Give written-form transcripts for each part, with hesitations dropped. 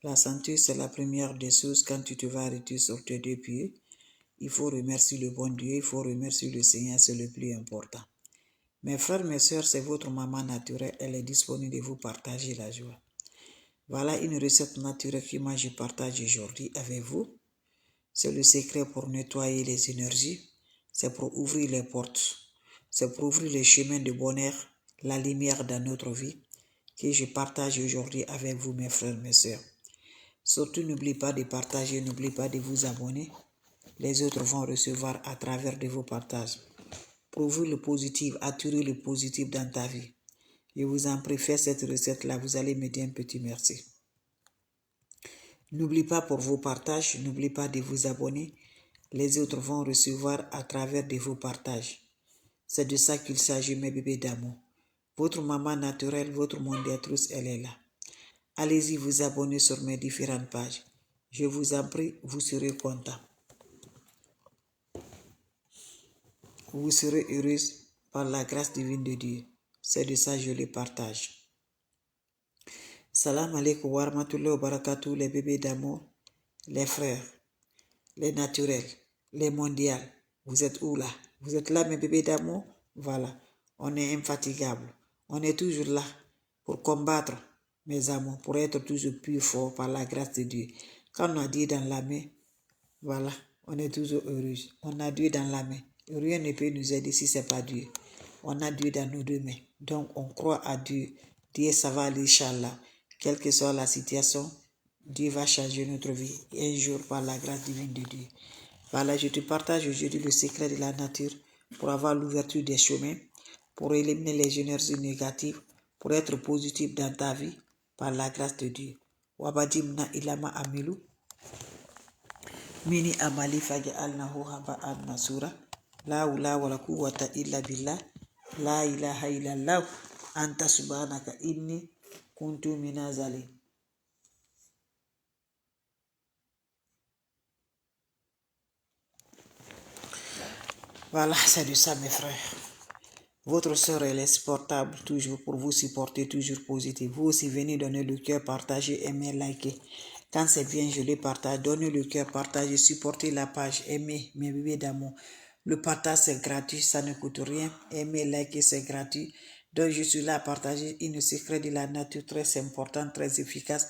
La santé, c'est la première des choses. Quand tu te vas arrêter sur tes deux pieds, il faut remercier le bon Dieu, il faut remercier le Seigneur, c'est le plus important. Mes frères, mes sœurs, c'est votre maman naturelle, elle est disponible de vous partager la joie. Voilà une recette naturelle que moi je partage aujourd'hui avec vous. C'est le secret pour nettoyer les énergies, c'est pour ouvrir les portes, c'est pour ouvrir les chemins de bonheur, la lumière dans notre vie, que je partage aujourd'hui avec vous, mes frères, mes sœurs. Surtout, n'oubliez pas de partager, n'oubliez pas de vous abonner. Les autres vont recevoir à travers de vos partages. Prouvez le positif, attirez le positif dans ta vie. Je vous en prie, faites cette recette-là, vous allez me dire un petit merci. N'oubliez pas pour vos partages, n'oubliez pas de vous abonner. Les autres vont recevoir à travers de vos partages. C'est de ça qu'il s'agit, mes bébés d'amour. Votre maman naturelle, votre mondiatrice, elle est là. Allez-y vous abonner sur mes différentes pages. Je vous en prie, vous serez content. Vous serez heureuse par la grâce divine de Dieu. C'est de ça que je les partage. Salam alaikum wa rahmatullahi wa barakatuh, les bébés d'amour, les frères, les naturels, les mondiales. Vous êtes où là? Vous êtes là, mes bébés d'amour? Voilà. On est infatigable. On est toujours là pour combattre, mes amours, pour être toujours plus fort par la grâce de Dieu. Quand on a Dieu dans la main, voilà, on est toujours heureux. On a Dieu dans la main. Rien ne peut nous aider si ce n'est pas Dieu. On a Dieu dans nos deux mains. Donc, on croit à Dieu. Dieu, ça va aller, Inch'Allah. Quelle que soit la situation, Dieu va changer notre vie. Et un jour, par la grâce divine de Dieu. Voilà, je te partage aujourd'hui le secret de la nature pour avoir l'ouverture des chemins, pour éliminer les énergies négatives, pour être positif dans ta vie, par la grâce de Dieu. Wabadimna ilama amilu. Mini amali faja'alnahu haba'an masura. La hawla wala quwwata illa billah. La ilaha illallah. Anta subhanaka inni kuntu minaz zalimin. Voilà, c'est de ça, mes frères. Votre sœur, elle est supportable toujours pour vous supporter, toujours positif. Vous aussi, venez donner le cœur, partager, aimer, liker. Quand c'est bien, je les partage. Donnez le cœur, partagez, supportez la page, aimez, mes bébés d'amour. Le partage, c'est gratuit, ça ne coûte rien. Aimer, liker, c'est gratuit. Donc, je suis là à partager une secret de la nature très important, très efficace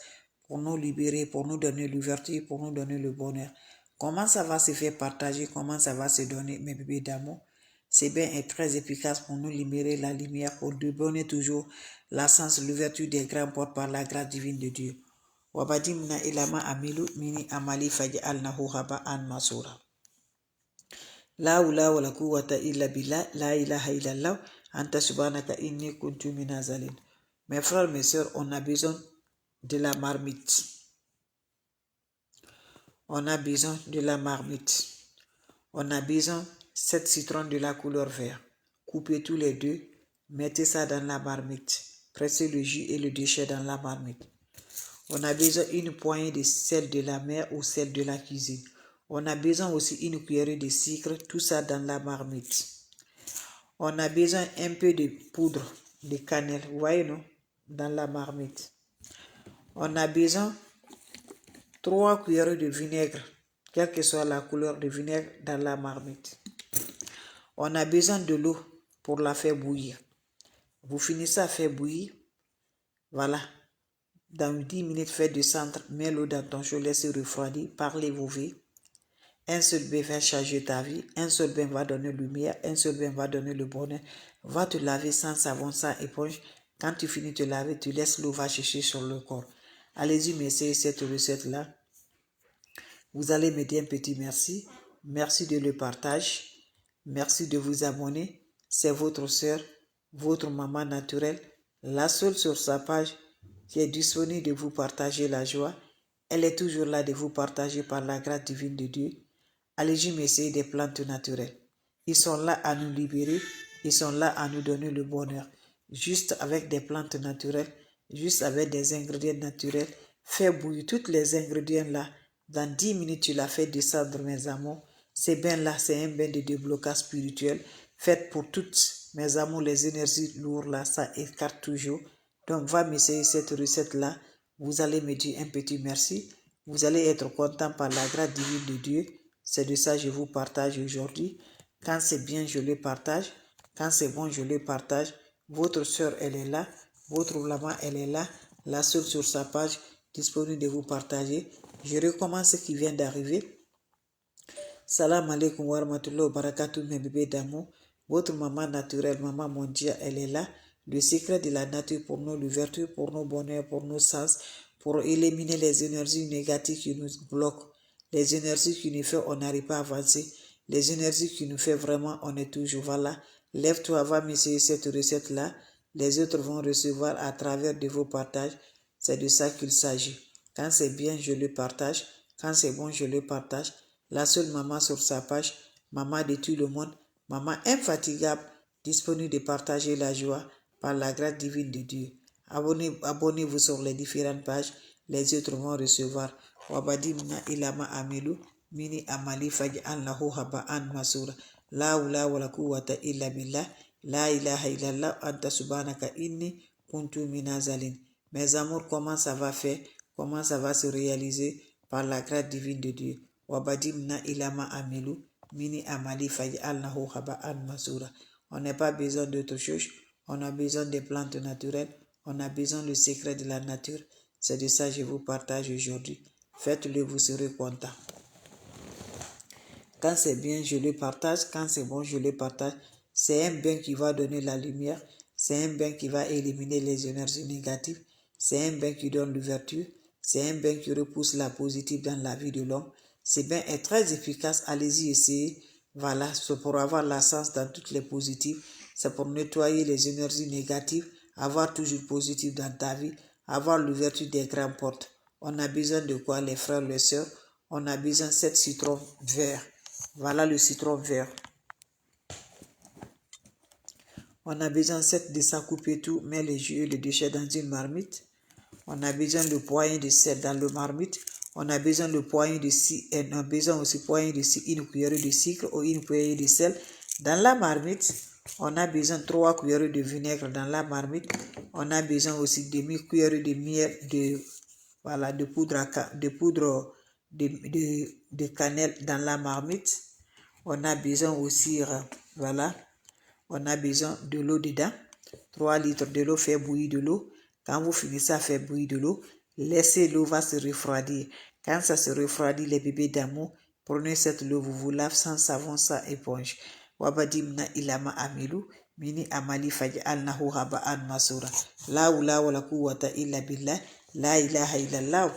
pour nous libérer, pour nous donner l'ouverture, pour nous donner le bonheur. Comment ça va se faire partager, comment ça va se donner, mes bébés d'amour? C'est bien et très efficace pour nous libérer la lumière, pour nous donner toujours la sens, l'ouverture des grands portes par la grâce divine de Dieu. Wabadimna ilama amilu mini amali faj'alnahu haba'an masura. La hawla wala quwwata illa billah, la ilaha illallah, anta subhanaka inni kuntu minaz zalimin. Mes frères, mes sœurs, on a besoin de la marmite. On a besoin de la marmite. On a besoin 7 citrons de la couleur vert. Coupez tous les deux, mettez ça dans la marmite. Pressez le jus et le déchet dans la marmite. On a besoin une poignée de sel de la mer ou sel de la cuisine. On a besoin aussi une cuillerée de sucre, tout ça dans la marmite. On a besoin un peu de poudre de cannelle, vous voyez non, dans la marmite. On a besoin 3 cuillerées de vinaigre, quelle que soit la couleur de vinaigre dans la marmite. On a besoin de l'eau pour la faire bouillir. Vous finissez à faire bouillir. Voilà. Dans 10 minutes, faites descendre, mets l'eau dans ton chaud, laissez refroidir, parlez vos vies. Un seul bain va changer ta vie. Un seul bain va donner lumière. Un seul bain va donner le bonheur. Va te laver sans savon, sans éponge. Quand tu finis de te laver, tu laisses l'eau va chercher sur le corps. Allez-y, m'essayez cette recette-là. Vous allez me dire un petit merci. Merci de le partage. Merci de vous abonner. C'est votre sœur, votre maman naturelle, la seule sur sa page qui est disponible de vous partager la joie. Elle est toujours là de vous partager par la grâce divine de Dieu. Allez-y m'essayer des plantes naturelles. Ils sont là à nous libérer. Ils sont là à nous donner le bonheur. Juste avec des plantes naturelles, juste avec des ingrédients naturels. Fais bouillir tous les ingrédients là. Dans 10 minutes, tu l'as fait descendre, mes amours. C'est bien là, c'est un bain de déblocage spirituel. Faites pour toutes mes amours, les énergies lourdes là, ça écarte toujours. Donc, va m'essayer cette recette là vous allez me dire un petit merci. Vous allez être content par la grâce divine de Dieu. C'est de ça que je vous partage aujourd'hui. Quand c'est bien, je le partage. Quand c'est bon, je le partage. Votre soeur, elle est là. Votre maman, elle est là. La seule sur sa page, disponible de vous partager. Je recommence ce qui vient d'arriver. Salam alaikum wa rahmatullahi wa barakatuh, mes bébés d'amour. Votre maman naturelle, maman mondiale, elle est là. Le secret de la nature pour nous, l'ouverture pour nos bonheurs, pour nos sens, pour éliminer les énergies négatives qui nous bloquent, les énergies qui nous font on n'arrive pas à avancer, les énergies qui nous font vraiment on est toujours voilà. Lève-toi, va m'essayer cette recette-là. Les autres vont recevoir à travers de vos partages. C'est de ça qu'il s'agit. Quand c'est bien, je le partage. Quand c'est bon, je le partage. La seule maman sur sa page, maman de tout le monde, maman infatigable, disponible de partager la joie par la grâce divine de Dieu. Abonnez-vous sur les différentes pages, les autres vont recevoir. Wabadi mina ilama amelu, mini amali fagi an lahu haba an masura. La ula wala quwwata illa billah, la ilaha illallah, anta subhanaka inni kuntu minazalin. Mes amours, comment ça va faire? Comment ça va se réaliser? Par la grâce divine de Dieu. Wabadimna ilama amelu, mini amali faji alnahu haba an masura. On n'a pas besoin d'autre chose. On a besoin des plantes naturelles. On a besoin du secret de la nature. C'est de ça que je vous partage aujourd'hui. Faites-le, vous serez content. Quand c'est bien, je le partage. Quand c'est bon, je le partage. C'est un bien qui va donner la lumière. C'est un bien qui va éliminer les énergies négatives. C'est un bien qui donne l'ouverture. C'est un bien qui repousse la positive dans la vie de l'homme. Ce bien est très efficace. Allez-y, essayez. Voilà, c'est pour avoir la sens dans toutes les positives. C'est pour nettoyer les énergies négatives. Avoir toujours positif dans ta vie. Avoir l'ouverture des grandes portes. On a besoin de quoi, les frères, les sœurs? On a besoin de 7 citrons verts. Voilà le citron vert. On a besoin de ça couper tout, mais les jus et les déchets dans une marmite. On a besoin de poignée de sel dans le marmite. On a besoin de poignée de on a besoin aussi poignée de une cuillerée de sucre ou une cuillerée de sel dans la marmite. On a besoin de 3 cuillerées de vinaigre dans la marmite. On a besoin aussi de demi-cuillerée de miel, de poudre de cannelle dans la marmite. On a besoin aussi, voilà, on a besoin de l'eau dedans. 3 litres de l'eau, fait bouillir de l'eau. Quand vous finissez à faire bouillir de l'eau, laissez l'eau va se refroidir. Quand ça se refroidit, les bébés d'amour, prenez cette eau, vous lavez sans savon, sans éponge. Wabadimna ilama amilu, mini amali faji alnahu haba an masura. La ula wala quwwata illa billah, la ilaha illallah.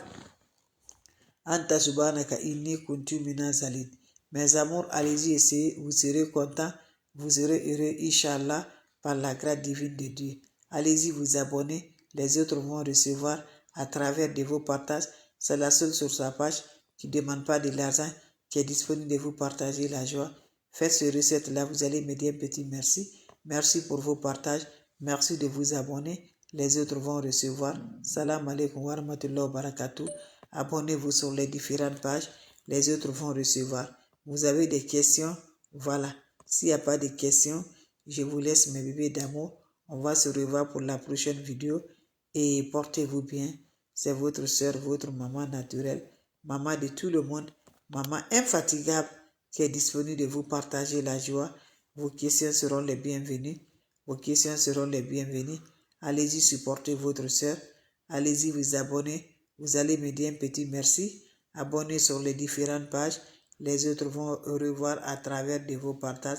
Anta subhanaka inni kuntu minazalin. Mes amours, allez-y, essayez, vous serez contents, vous serez heureux, Inch'Allah, par la grâce divine de Dieu. Allez-y, vous abonner, les autres vont recevoir à travers de vos partages. C'est la seule sur sa page qui ne demande pas de l'argent, qui est disponible de vous partager la joie. Faites ce recette-là, vous allez me dire un petit merci. Merci pour vos partages, merci de vous abonner, les autres vont recevoir. Salam alaikum wa rahmatullahi wa barakatuh. Abonnez-vous sur les différentes pages, les autres vont recevoir. Vous avez des questions? Voilà. S'il n'y a pas de questions, je vous laisse mes bébés d'amour. On va se revoir pour la prochaine vidéo et portez-vous bien. C'est votre soeur, votre maman naturelle, maman de tout le monde, maman infatigable qui est disponible de vous partager la joie. Vos questions seront les bienvenues. Vos questions seront les bienvenues. Allez-y supporter votre soeur. Allez-y vous abonner. Vous allez me dire un petit merci. Abonnez sur les différentes pages. Les autres vont revoir à travers de vos partages.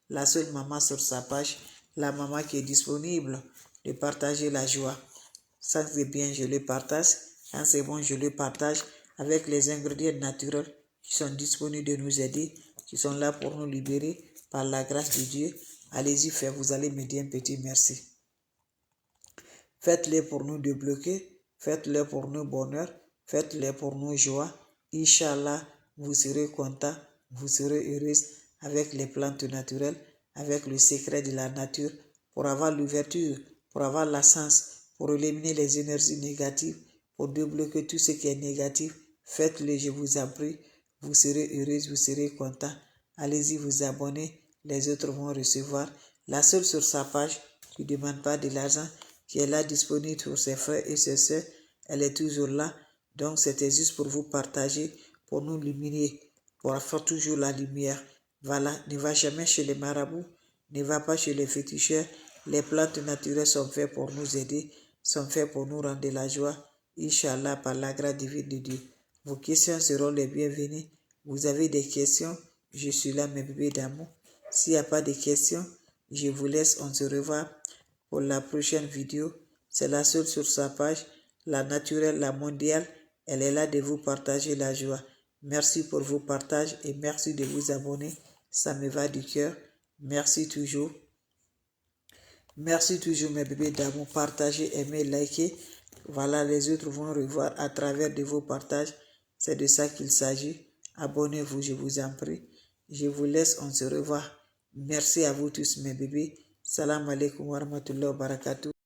La seule maman sur sa page, la maman qui est disponible de partager la joie. Ça c'est bien, je le partage. Quand c'est bon, je le partage avec les ingrédients naturels qui sont disponibles de nous aider, qui sont là pour nous libérer par la grâce de Dieu. Allez-y faire, vous allez me dire un petit merci. Faites-le pour nous débloquer, faites-le pour nous bonheur, faites-le pour nous joie. Inch'Allah, vous serez content, vous serez heureuse avec les plantes naturelles, avec le secret de la nature, pour avoir l'ouverture, pour avoir la sens, pour éliminer les énergies négatives, pour débloquer tout ce qui est négatif. Faites-le, je vous en prie, vous serez heureuse, vous serez content. Allez-y vous abonner, les autres vont recevoir. La seule sur sa page qui ne demande pas de l'argent, qui est là disponible pour ses frères et ses sœurs, elle est toujours là. Donc c'était juste pour vous partager, pour nous illuminer, pour faire toujours la lumière. Voilà, ne va jamais chez les marabouts, ne va pas chez les féticheurs. Les plantes naturelles sont faites pour nous aider, sont faites pour nous rendre la joie. Inch'Allah, par la grâce divine de Dieu. Vos questions seront les bienvenues. Vous avez des questions, je suis là, mes bébés d'amour. S'il n'y a pas de questions, je vous laisse, on se revoit pour la prochaine vidéo. C'est la seule sur sa page, la naturelle, la mondiale. Elle est là de vous partager la joie. Merci pour vos partages et merci de vous abonner. Ça me va du cœur. Merci toujours. Merci toujours mes bébés d'amour. Partagez, aimez, likez. Voilà, les autres vont revoir à travers de vos partages. C'est de ça qu'il s'agit. Abonnez-vous, je vous en prie. Je vous laisse, on se revoit. Merci à vous tous mes bébés. Salam alaikum wa rahmatullahi wa barakatuh.